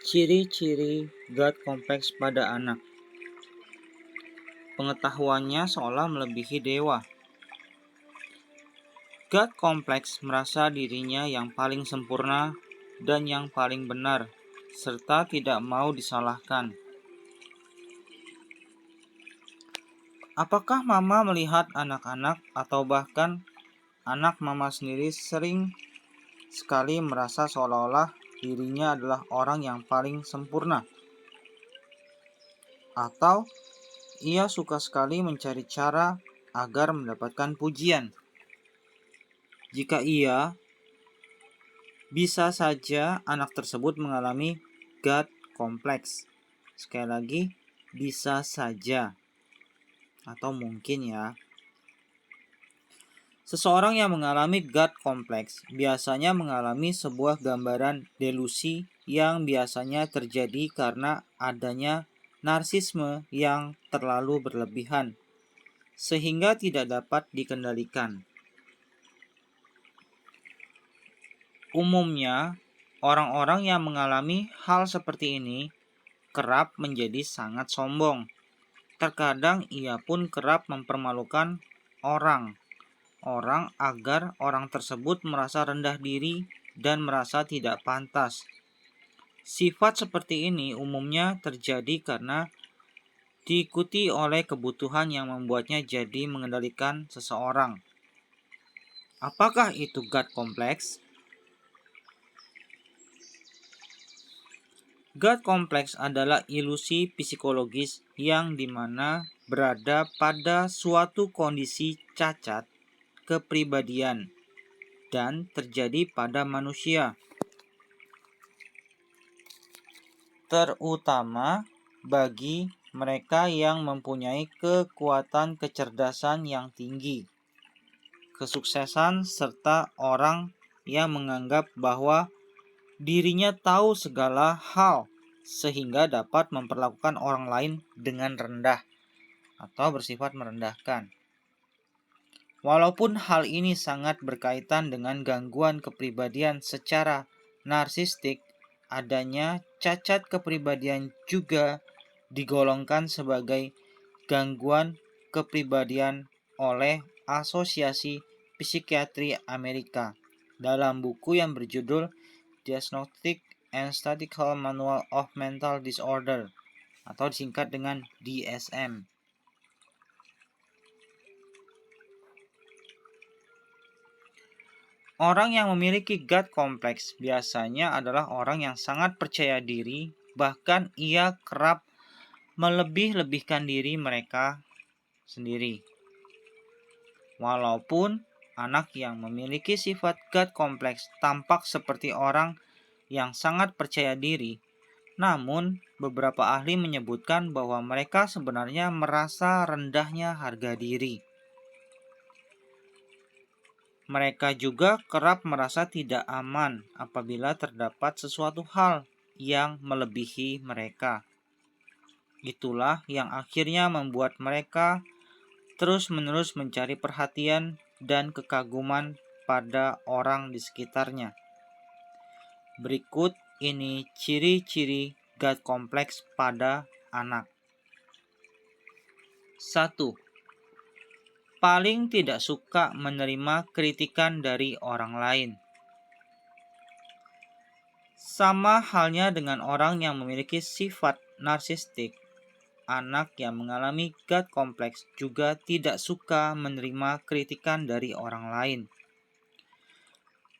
Ciri-ciri God kompleks pada anak. Pengetahuannya seolah melebihi dewa. God kompleks merasa dirinya yang paling sempurna dan yang paling benar, serta tidak mau disalahkan. Apakah mama melihat anak-anak atau bahkan anak mama sendiri sering sekali merasa seolah-olah dirinya adalah orang yang paling sempurna? Atau ia suka sekali mencari cara agar mendapatkan pujian? Jika iya, bisa saja anak tersebut mengalami God kompleks. Sekali lagi, bisa saja atau mungkin ya. Seseorang yang mengalami God kompleks biasanya mengalami sebuah gambaran delusi yang biasanya terjadi karena adanya narsisme yang terlalu berlebihan sehingga tidak dapat dikendalikan. Umumnya, orang-orang yang mengalami hal seperti ini kerap menjadi sangat sombong. Terkadang ia pun kerap mempermalukan orang agar orang tersebut merasa rendah diri dan merasa tidak pantas. Sifat seperti ini umumnya terjadi karena diikuti oleh kebutuhan yang membuatnya jadi mengendalikan seseorang. Apakah itu God kompleks? God kompleks adalah ilusi psikologis yang dimana berada pada suatu kondisi cacat kepribadian dan terjadi pada manusia, terutama bagi mereka yang mempunyai kekuatan kecerdasan yang tinggi, kesuksesan, serta orang yang menganggap bahwa dirinya tahu segala hal sehingga dapat memperlakukan orang lain dengan rendah atau bersifat merendahkan. Walaupun hal ini sangat berkaitan dengan gangguan kepribadian secara narsistik, adanya cacat kepribadian juga digolongkan sebagai gangguan kepribadian oleh Asosiasi Psikiatri Amerika dalam buku yang berjudul Diagnostic and Statistical Manual of Mental Disorder atau disingkat dengan DSM. Orang yang memiliki God kompleks biasanya adalah orang yang sangat percaya diri, bahkan ia kerap melebih-lebihkan diri mereka sendiri. Walaupun anak yang memiliki sifat God kompleks tampak seperti orang yang sangat percaya diri, namun beberapa ahli menyebutkan bahwa mereka sebenarnya merasa rendahnya harga diri. Mereka juga kerap merasa tidak aman apabila terdapat sesuatu hal yang melebihi mereka. Itulah yang akhirnya membuat mereka terus-menerus mencari perhatian dan kekaguman pada orang di sekitarnya. Berikut ini ciri-ciri God kompleks pada anak. 1. Paling tidak suka menerima kritikan dari orang lain. Sama halnya dengan orang yang memiliki sifat narsistik, anak yang mengalami God kompleks juga tidak suka menerima kritikan dari orang lain.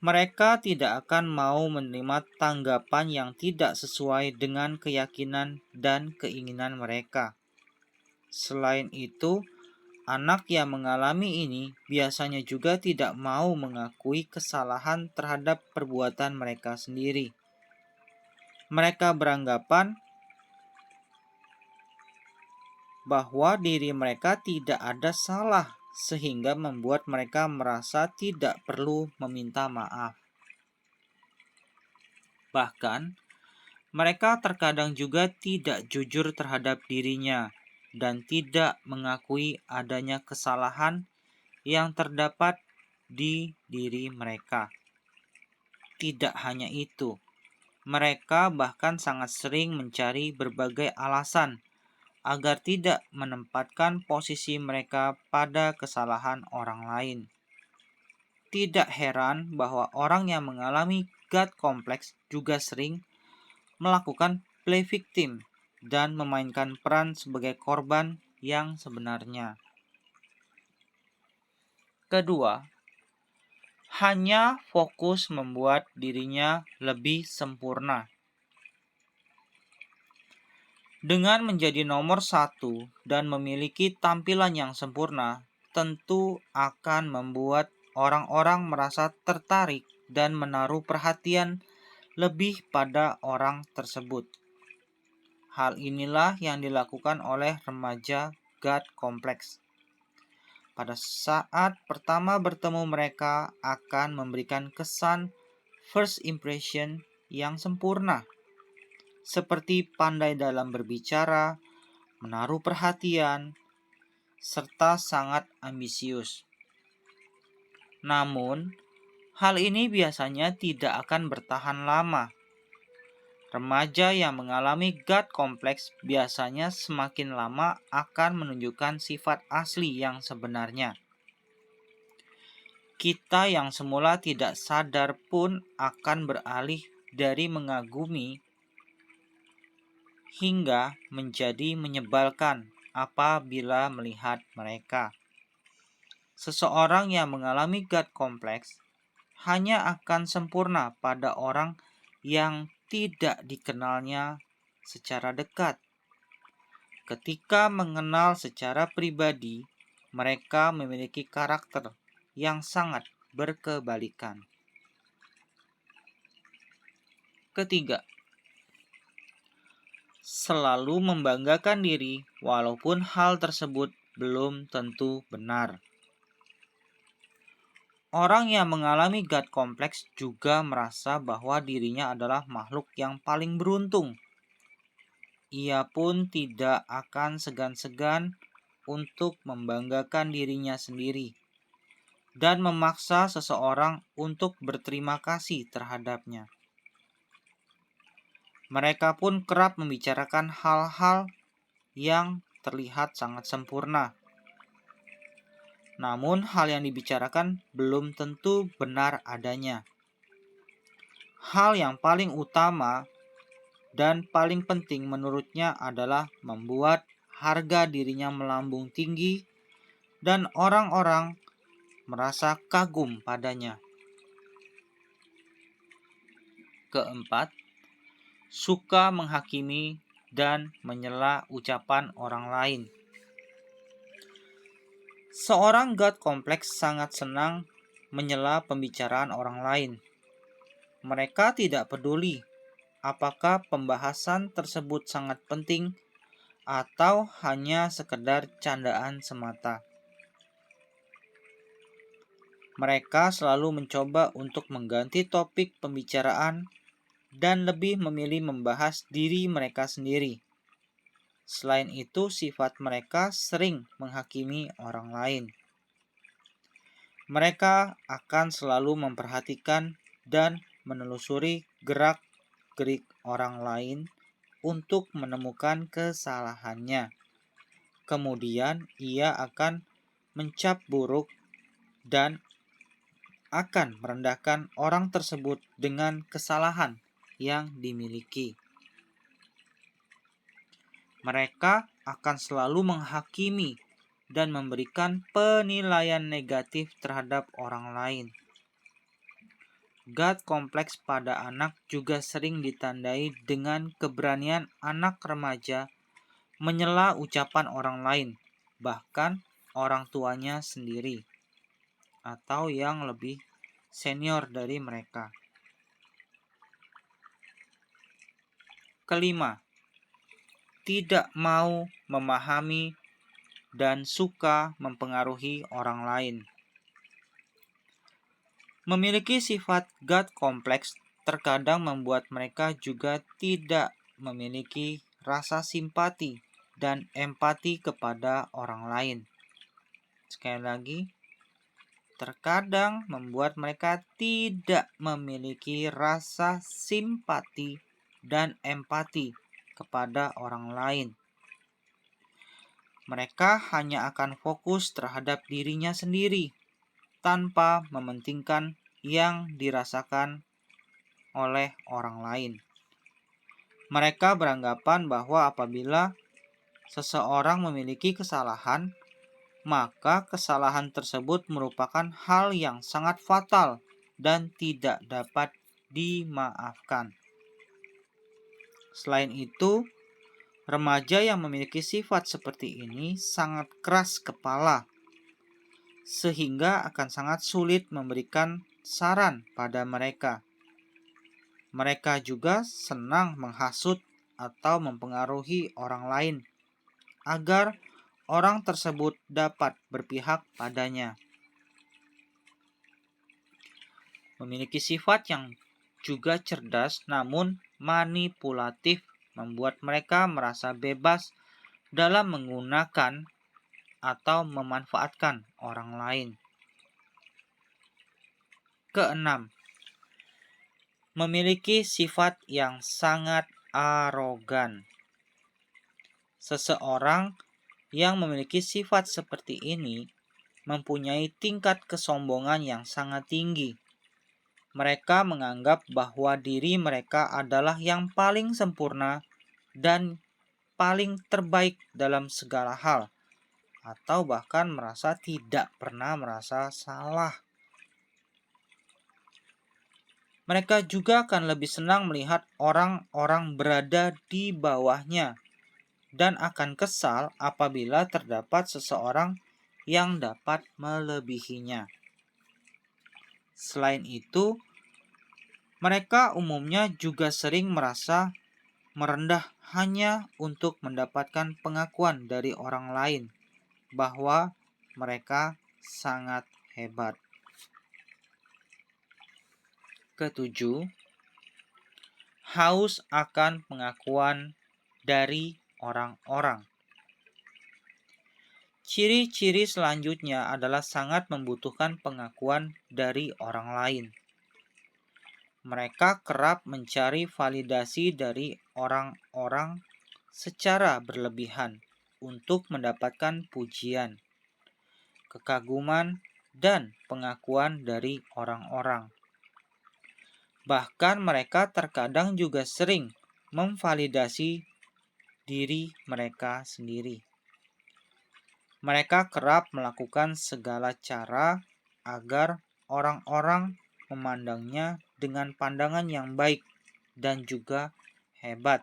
Mereka tidak akan mau menerima tanggapan yang tidak sesuai dengan keyakinan dan keinginan mereka. Selain itu, anak yang mengalami ini biasanya juga tidak mau mengakui kesalahan terhadap perbuatan mereka sendiri. Mereka beranggapan bahwa diri mereka tidak ada salah, sehingga membuat mereka merasa tidak perlu meminta maaf. Bahkan, mereka terkadang juga tidak jujur terhadap dirinya dan tidak mengakui adanya kesalahan yang terdapat di diri mereka. Tidak hanya itu, Mereka bahkan sangat sering mencari berbagai alasan agar tidak menempatkan posisi mereka pada kesalahan orang lain. Tidak heran bahwa orang yang mengalami God complex juga sering melakukan play victim dan memainkan peran sebagai korban yang sebenarnya. Kedua, hanya fokus membuat dirinya lebih sempurna. Dengan menjadi nomor satu dan memiliki tampilan yang sempurna, tentu akan membuat orang-orang merasa tertarik dan menaruh perhatian lebih pada orang tersebut. Hal inilah yang dilakukan oleh remaja God complex. Pada saat pertama bertemu, mereka akan memberikan kesan first impression yang sempurna, seperti pandai dalam berbicara, menaruh perhatian, serta sangat ambisius. Namun, hal ini biasanya tidak akan bertahan lama. Remaja yang mengalami God complex biasanya semakin lama akan menunjukkan sifat asli yang sebenarnya. Kita yang semula tidak sadar pun akan beralih dari mengagumi hingga menjadi menyebalkan apabila melihat mereka. Seseorang yang mengalami God complex hanya akan sempurna pada orang yang tidak dikenalnya secara dekat. Ketika mengenal secara pribadi, mereka memiliki karakter yang sangat berkebalikan. Ketiga, selalu membanggakan diri walaupun hal tersebut belum tentu benar. Orang yang mengalami God complex juga merasa bahwa dirinya adalah makhluk yang paling beruntung. Ia pun tidak akan segan-segan untuk membanggakan dirinya sendiri dan memaksa seseorang untuk berterima kasih terhadapnya. Mereka pun kerap membicarakan hal-hal yang terlihat sangat sempurna. Namun hal yang dibicarakan belum tentu benar adanya. Hal yang paling utama dan paling penting menurutnya adalah membuat harga dirinya melambung tinggi dan orang-orang merasa kagum padanya. Keempat, suka menghakimi dan menyela ucapan orang lain. Seorang God complex sangat senang menyela pembicaraan orang lain. Mereka tidak peduli apakah pembahasan tersebut sangat penting atau hanya sekedar candaan semata. Mereka selalu mencoba untuk mengganti topik pembicaraan dan lebih memilih membahas diri mereka sendiri. Selain itu, sifat mereka sering menghakimi orang lain. Mereka akan selalu memperhatikan dan menelusuri gerak-gerik orang lain untuk menemukan kesalahannya. Kemudian ia akan mencap buruk dan akan merendahkan orang tersebut dengan kesalahan yang dimiliki. Mereka akan selalu menghakimi dan memberikan penilaian negatif terhadap orang lain. God complex pada anak juga sering ditandai dengan keberanian anak remaja menyela ucapan orang lain, bahkan orang tuanya sendiri, atau yang lebih senior dari mereka. Kelima, tidak mau memahami dan suka mempengaruhi orang lain. Memiliki sifat God complex terkadang membuat mereka juga tidak memiliki rasa simpati dan empati kepada orang lain. Sekali lagi, terkadang membuat mereka tidak memiliki rasa simpati dan empati kepada orang lain. Mereka hanya akan fokus terhadap dirinya sendiri tanpa mementingkan yang dirasakan oleh orang lain. Mereka beranggapan bahwa apabila seseorang memiliki kesalahan, maka kesalahan tersebut merupakan hal yang sangat fatal dan tidak dapat dimaafkan. Selain itu, remaja yang memiliki sifat seperti ini sangat keras kepala, sehingga akan sangat sulit memberikan saran pada mereka. Mereka juga senang menghasut atau mempengaruhi orang lain agar orang tersebut dapat berpihak padanya. Memiliki sifat yang juga cerdas namun manipulatif membuat mereka merasa bebas dalam menggunakan atau memanfaatkan orang lain. Keenam, memiliki sifat yang sangat arogan. Seseorang yang memiliki sifat seperti ini mempunyai tingkat kesombongan yang sangat tinggi. Mereka menganggap bahwa diri mereka adalah yang paling sempurna dan paling terbaik dalam segala hal, atau bahkan merasa tidak pernah merasa salah. Mereka juga akan lebih senang melihat orang-orang berada di bawahnya dan akan kesal apabila terdapat seseorang yang dapat melebihinya. Selain itu, mereka umumnya juga sering merasa merendah hanya untuk mendapatkan pengakuan dari orang lain bahwa mereka sangat hebat. Ketujuh, haus akan pengakuan dari orang-orang. Ciri-ciri selanjutnya adalah sangat membutuhkan pengakuan dari orang lain. Mereka kerap mencari validasi dari orang-orang secara berlebihan untuk mendapatkan pujian, kekaguman, dan pengakuan dari orang-orang. Bahkan mereka terkadang juga sering memvalidasi diri mereka sendiri. Mereka kerap melakukan segala cara agar orang-orang memandangnya dengan pandangan yang baik dan juga hebat.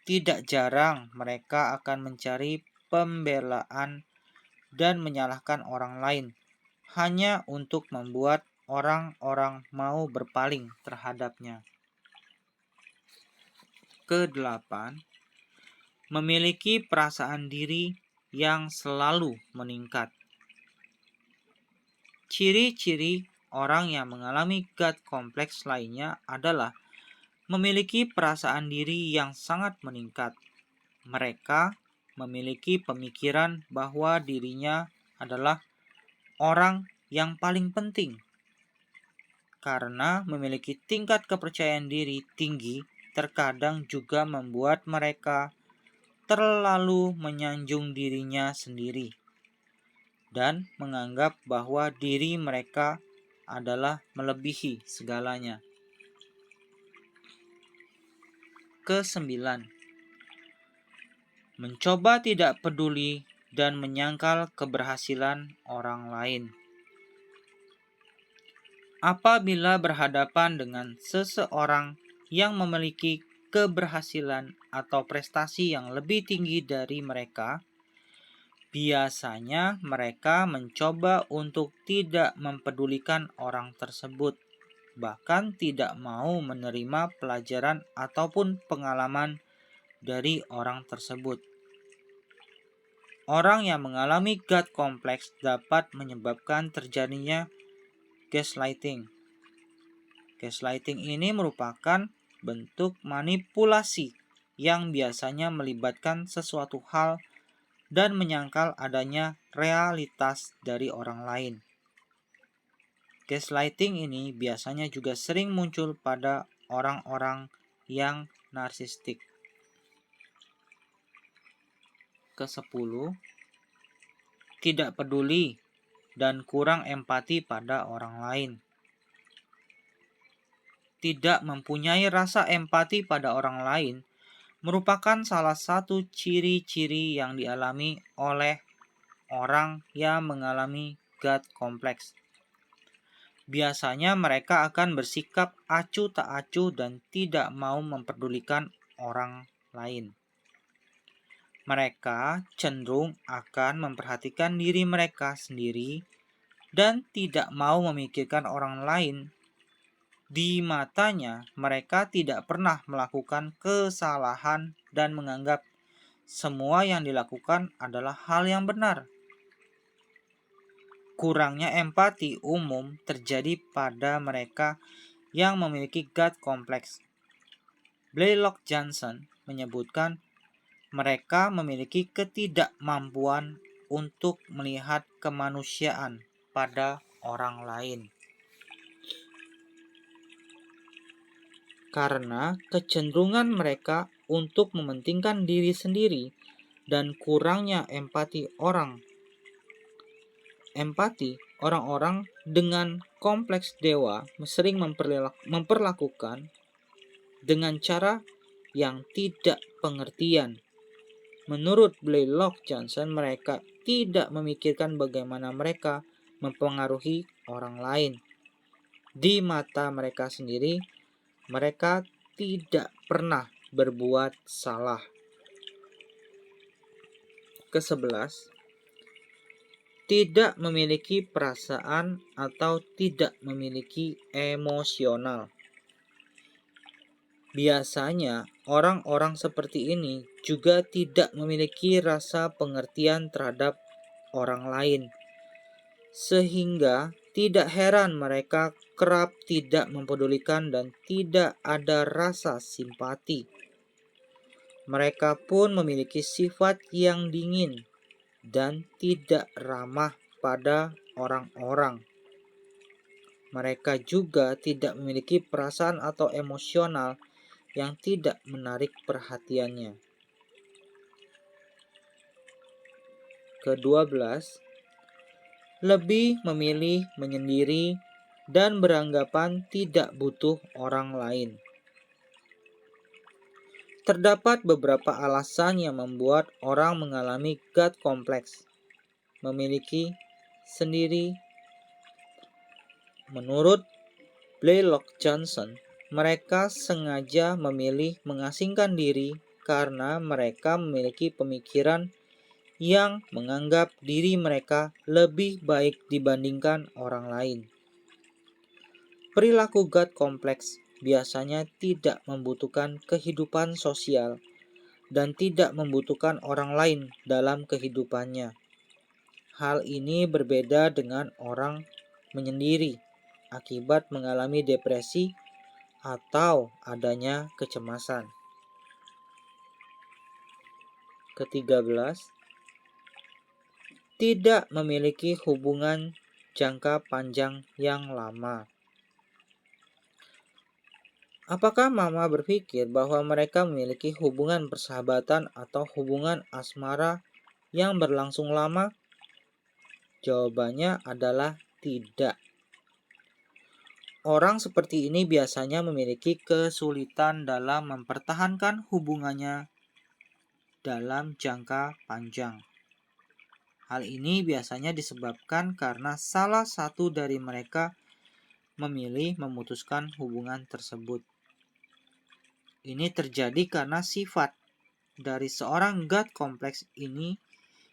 Tidak jarang mereka akan mencari pembelaan dan menyalahkan orang lain hanya untuk membuat orang-orang mau berpaling terhadapnya. Kedelapan, memiliki perasaan diri yang selalu meningkat. Ciri-ciri orang yang mengalami God kompleks lainnya adalah memiliki perasaan diri yang sangat meningkat. Mereka memiliki pemikiran bahwa dirinya adalah orang yang paling penting. Karena memiliki tingkat kepercayaan diri tinggi, terkadang juga membuat mereka terlalu menyanjung dirinya sendiri dan menganggap bahwa diri mereka adalah melebihi segalanya. Kesembilan, mencoba tidak peduli dan menyangkal keberhasilan orang lain. Apabila berhadapan dengan seseorang yang memiliki keberhasilan atau prestasi yang lebih tinggi dari mereka, biasanya mereka mencoba untuk tidak mempedulikan orang tersebut, bahkan tidak mau menerima pelajaran ataupun pengalaman dari orang tersebut. Orang yang mengalami God kompleks dapat menyebabkan terjadinya gaslighting. Gaslighting ini merupakan bentuk manipulasi yang biasanya melibatkan sesuatu hal dan menyangkal adanya realitas dari orang lain. Gaslighting ini biasanya juga sering muncul pada orang-orang yang narsistik. Ke-10, tidak peduli dan kurang empati pada orang lain. Tidak mempunyai rasa empati pada orang lain merupakan salah satu ciri-ciri yang dialami oleh orang yang mengalami God complex. Biasanya mereka akan bersikap acuh tak acuh dan tidak mau memperdulikan orang lain. Mereka cenderung akan memperhatikan diri mereka sendiri dan tidak mau memikirkan orang lain. Di matanya, mereka tidak pernah melakukan kesalahan dan menganggap semua yang dilakukan adalah hal yang benar. Kurangnya empati umum terjadi pada mereka yang memiliki God complex. Blaylock Johnson menyebutkan mereka memiliki ketidakmampuan untuk melihat kemanusiaan pada orang lain. Karena kecenderungan mereka untuk mementingkan diri sendiri dan kurangnya empati orang-orang dengan kompleks dewa sering memperlakukan dengan cara yang tidak pengertian. Menurut Blaylock Johnson, mereka tidak memikirkan bagaimana mereka mempengaruhi orang lain. Di mata mereka sendiri, mereka tidak pernah berbuat salah. Ke-11, tidak memiliki perasaan atau tidak memiliki emosional. Biasanya, orang-orang seperti ini juga tidak memiliki rasa pengertian terhadap orang lain, sehingga tidak heran mereka kerap tidak mempedulikan dan tidak ada rasa simpati. Mereka pun memiliki sifat yang dingin dan tidak ramah pada orang-orang. Mereka juga tidak memiliki perasaan atau emosional yang tidak menarik perhatiannya. Ke-12, lebih memilih menyendiri dan beranggapan tidak butuh orang lain. Terdapat beberapa alasan yang membuat orang mengalami God complex, memiliki sendiri. Menurut Blaylock Johnson, mereka sengaja memilih mengasingkan diri karena mereka memiliki pemikiran yang menganggap diri mereka lebih baik dibandingkan orang lain. Perilaku God complex biasanya tidak membutuhkan kehidupan sosial dan tidak membutuhkan orang lain dalam kehidupannya. Hal ini berbeda dengan orang menyendiri akibat mengalami depresi atau adanya kecemasan. Ke-13, tidak memiliki hubungan jangka panjang yang lama. Apakah Mama berpikir bahwa mereka memiliki hubungan persahabatan atau hubungan asmara yang berlangsung lama? Jawabannya adalah tidak. Orang seperti ini biasanya memiliki kesulitan dalam mempertahankan hubungannya dalam jangka panjang. Hal ini biasanya disebabkan karena salah satu dari mereka memilih memutuskan hubungan tersebut. Ini terjadi karena sifat dari seorang God complex ini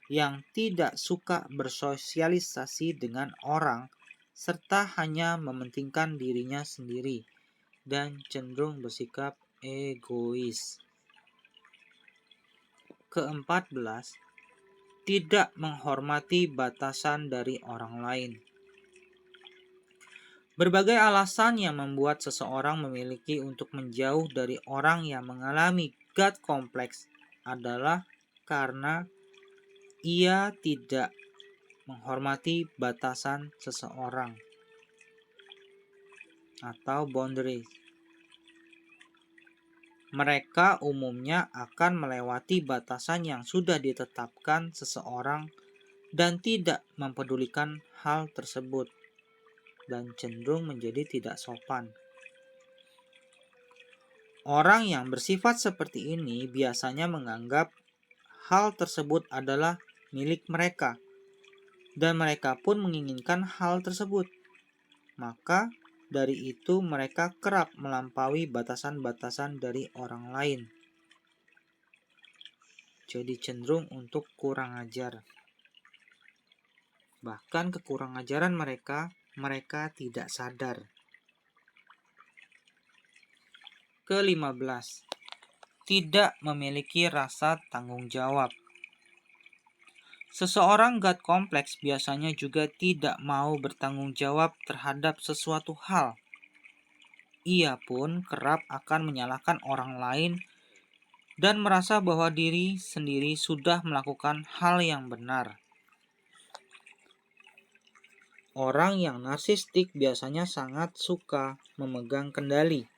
yang tidak suka bersosialisasi dengan orang serta hanya mementingkan dirinya sendiri dan cenderung bersikap egois. Ke-14, tidak menghormati batasan dari orang lain. Berbagai alasan yang membuat seseorang memiliki untuk menjauh dari orang yang mengalami God complex adalah karena ia tidak menghormati batasan seseorang atau boundaries. Mereka umumnya akan melewati batasan yang sudah ditetapkan seseorang dan tidak mempedulikan hal tersebut dan cenderung menjadi tidak sopan. Orang yang bersifat seperti ini biasanya menganggap hal tersebut adalah milik mereka dan mereka pun menginginkan hal tersebut. Maka dari itu mereka kerap melampaui batasan-batasan dari orang lain. Jadi cenderung untuk kurang ajar. Bahkan kekurang ajaran mereka tidak sadar. Ke-15, tidak memiliki rasa tanggung jawab. Seseorang God kompleks biasanya juga tidak mau bertanggung jawab terhadap sesuatu hal. Ia pun kerap akan menyalahkan orang lain dan merasa bahwa diri sendiri sudah melakukan hal yang benar. Orang yang narsistik biasanya sangat suka memegang kendali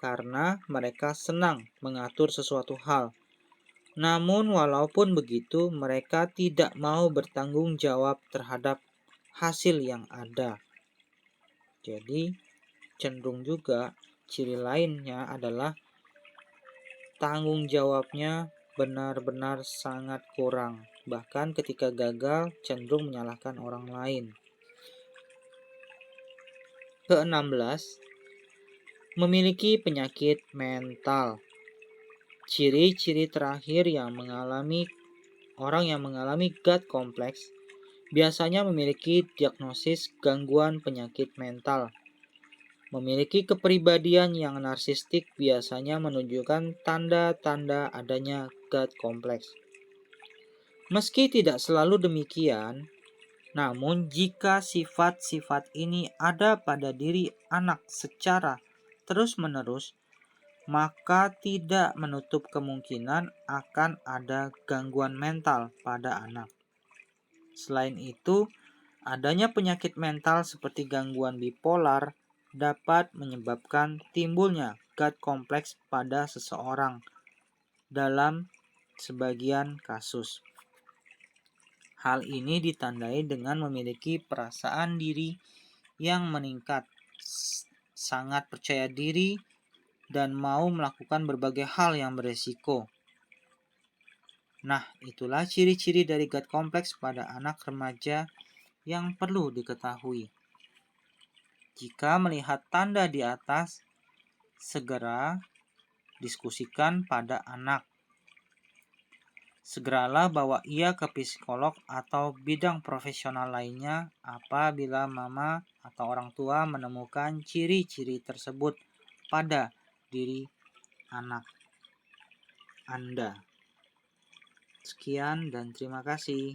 karena mereka senang mengatur sesuatu hal. Namun walaupun begitu, mereka tidak mau bertanggung jawab terhadap hasil yang ada. Jadi, cenderung juga ciri lainnya adalah tanggung jawabnya benar-benar sangat kurang. Bahkan ketika gagal, cenderung menyalahkan orang lain. Ke-16, memiliki penyakit mental. Ciri-ciri terakhir orang yang mengalami God kompleks biasanya memiliki diagnosis gangguan penyakit mental. Memiliki kepribadian yang narsistik biasanya menunjukkan tanda-tanda adanya God kompleks. Meski tidak selalu demikian, namun jika sifat-sifat ini ada pada diri anak secara terus-menerus, maka tidak menutup kemungkinan akan ada gangguan mental pada anak. Selain itu, adanya penyakit mental seperti gangguan bipolar dapat menyebabkan timbulnya God kompleks pada seseorang dalam sebagian kasus. Hal ini ditandai dengan memiliki perasaan diri yang meningkat, sangat percaya diri, dan mau melakukan berbagai hal yang beresiko. Nah, itulah ciri-ciri dari God kompleks pada anak remaja yang perlu diketahui. Jika melihat tanda di atas, segera diskusikan pada anak. Segeralah bawa ia ke psikolog atau bidang profesional lainnya apabila mama atau orang tua menemukan ciri-ciri tersebut pada diri anak Anda. Sekian dan terima kasih.